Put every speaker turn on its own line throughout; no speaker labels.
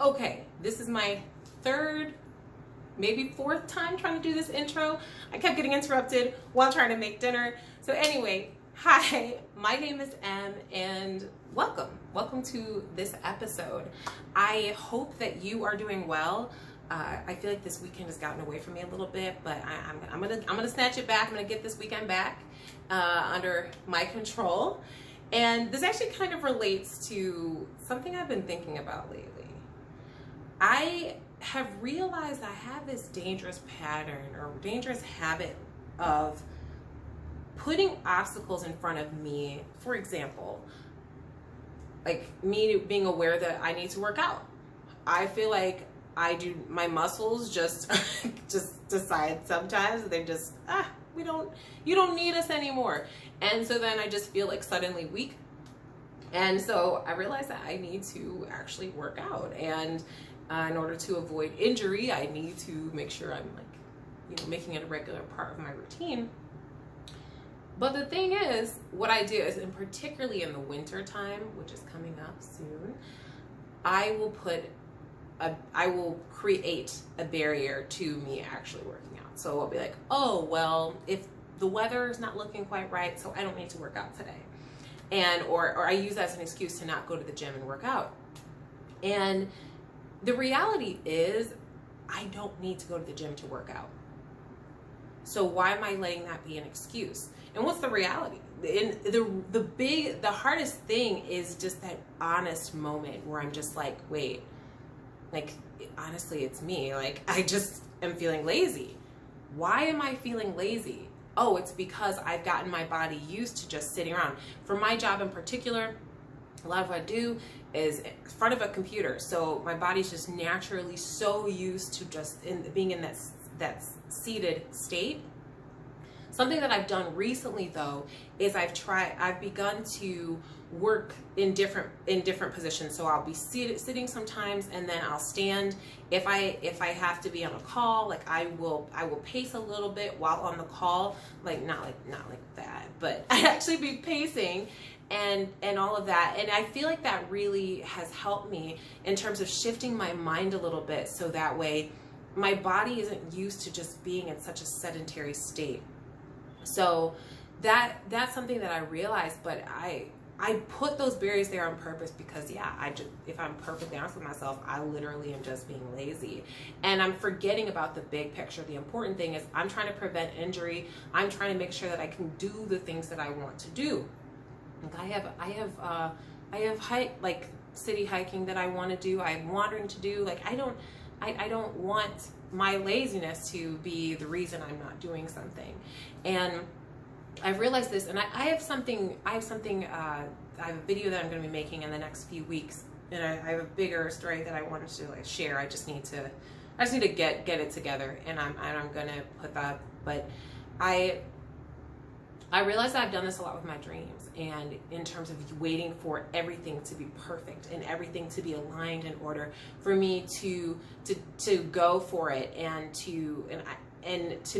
Okay, this is my third, maybe fourth time trying to do this intro. I kept getting interrupted while trying to make dinner. So anyway, hi, my name is Em and welcome to this episode. I hope that you are doing well. I feel like this weekend has gotten away from me a little bit, but I'm gonna snatch it back. I'm gonna get this weekend back under my control. And this actually kind of relates to something I've been thinking about lately. I have realized I have this dangerous pattern or dangerous habit of putting obstacles in front of me. For example, like me being aware that I need to work out. I feel like my muscles just decide sometimes they just, you don't need us anymore. And so then I just feel like suddenly weak. And so I realized that I need to actually work out. And in order to avoid injury, I need to make sure I'm making it a regular part of my routine. But the thing is, what I do is, and particularly in the winter time, which is coming up soon, I will create a barrier to me actually working out. So I'll be like, oh, well, if the weather is not looking quite right, so I don't need to work out today. Or I use that as an excuse to not go to the gym and work out. And the reality is, I don't need to go to the gym to work out. So why am I letting that be an excuse? And what's the reality? The hardest thing is just that honest moment where I'm just like, wait, like, honestly, it's me. Like, I just am feeling lazy. Why am I feeling lazy? Oh, it's because I've gotten my body used to just sitting around. For my job in particular, a lot of what I do is in front of a computer. So my body's just naturally so used to just being in that seated state. Something that I've done recently though is I've begun to work in different positions. So I'll be sitting sometimes, and then I'll stand. If I have to be on a call, like I will pace a little bit while on the call, like not like that, but I'd actually be pacing and all of that. And I feel like that really has helped me in terms of shifting my mind a little bit, so that way my body isn't used to just being in such a sedentary state. So that's something that I realized, but I put those barriers there on purpose because if I'm perfectly honest with myself, I literally am just being lazy, and I'm forgetting about the big picture. The important thing is I'm trying to prevent injury. I'm trying to make sure that I can do the things that I want to do. Like I have city hiking that I want to do. I'm wandering to do. Like I don't want my laziness to be the reason I'm not doing something. And I've realized this, and I have a video that I'm going to be making in the next few weeks, and I have a bigger story that I wanted to share. I just need to get it together, and I'm going to put that. But I realize that I've done this a lot with my dreams, and in terms of waiting for everything to be perfect and everything to be aligned in order for me to go for it and to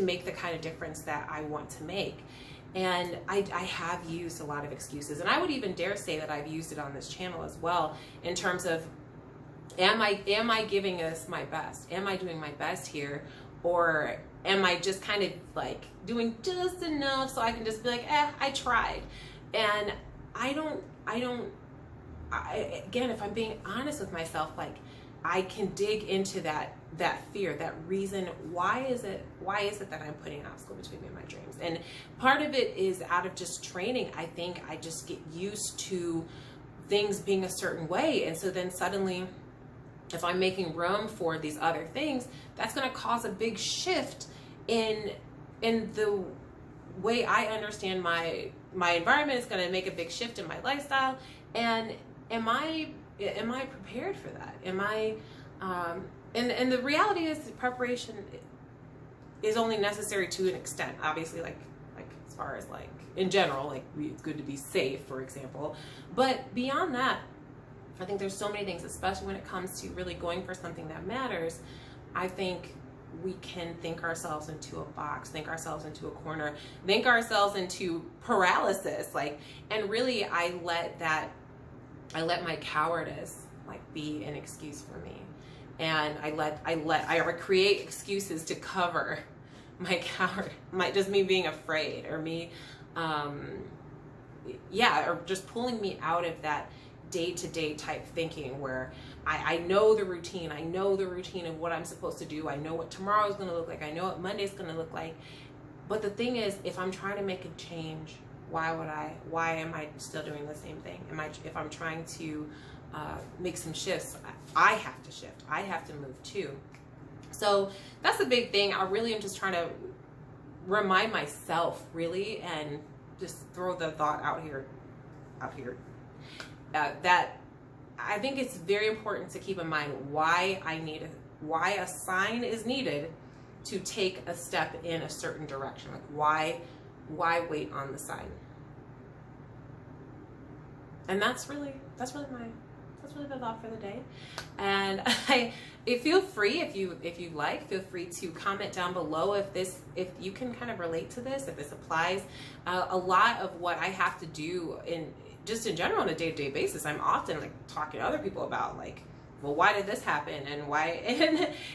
make the kind of difference that I want to make. And I have used a lot of excuses, and I would even dare say that I've used it on this channel as well, in terms of, am I giving us my best? Am I doing my best here? Or am I just kind of like doing just enough so I can just be like, I tried? And again, if I'm being honest with myself, like I can dig into that fear, that reason. Why is it that I'm putting an obstacle between me and my dreams? And part of it is out of just training. I think I just get used to things being a certain way, and so then suddenly, if I'm making room for these other things, that's going to cause a big shift in the way I understand my environment. It's going to make a big shift in my lifestyle. And am I prepared for that? Am I and the reality is, preparation is only necessary to an extent. Obviously, like as far as like in general, like it's good to be safe, for example. But beyond that, I think there's so many things, especially when it comes to really going for something that matters. I think we can think ourselves into a box, think ourselves into a corner, think ourselves into paralysis. And really I let my cowardice like be an excuse for me. And I create excuses to cover my coward, just me being afraid, or me, or just pulling me out of that day-to-day type thinking where I know the routine. I know the routine of what I'm supposed to do. I know what tomorrow is going to look like. I know what Monday's going to look like. But the thing is, if I'm trying to make a change, why am I still doing the same thing? If I'm trying to make some shifts, I have to shift. I have to move too. So that's the big thing. I really am just trying to remind myself, really, and just throw the thought out here, that I think it's very important to keep in mind why a sign is needed to take a step in a certain direction. Like why wait on the sign? And that's really the thought for the day. And feel free, if you like, feel free to comment down below if you can kind of relate to this, if this applies. A lot of what I have to do in general on a day-to-day basis, I'm often like talking to other people about, like, well, why did this happen, and why,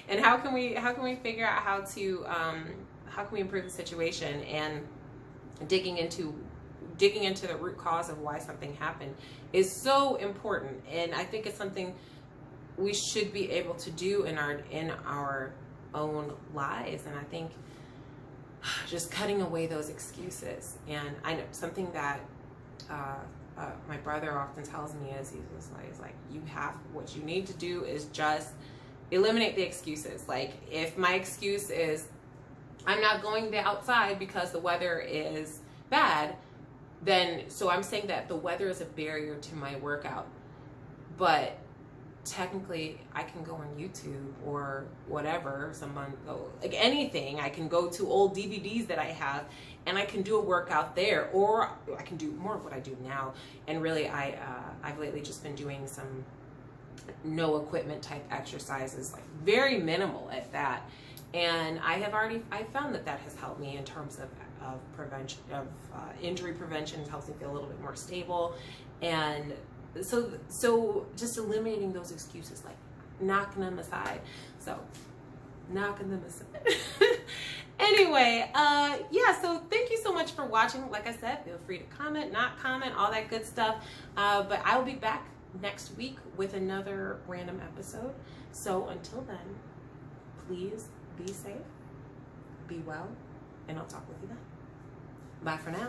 and how can we figure out how can we improve the situation, and digging into the root cause of why something happened is so important. And I think it's something we should be able to do in our own lives. And I think just cutting away those excuses. And I know something that my brother often tells me is he's like, what you need to do is just eliminate the excuses. Like, if my excuse is I'm not going outside because the weather is bad, so I'm saying that the weather is a barrier to my workout, but technically I can go on YouTube or whatever, like anything. I can go to old DVDs that I have and I can do a workout there, or I can do more of what I do now. And really, I've lately just been doing some no equipment type exercises, like very minimal at that. And I found that has helped me in terms of prevention, of injury prevention. It helps me feel a little bit more stable. And so just eliminating those excuses, like knocking them aside. So knocking them aside. Anyway, so thank you so much for watching. Like I said, feel free to comment, not comment, all that good stuff. But I will be back next week with another random episode. So until then, please be safe, be well, and I'll talk with you then. Bye for now.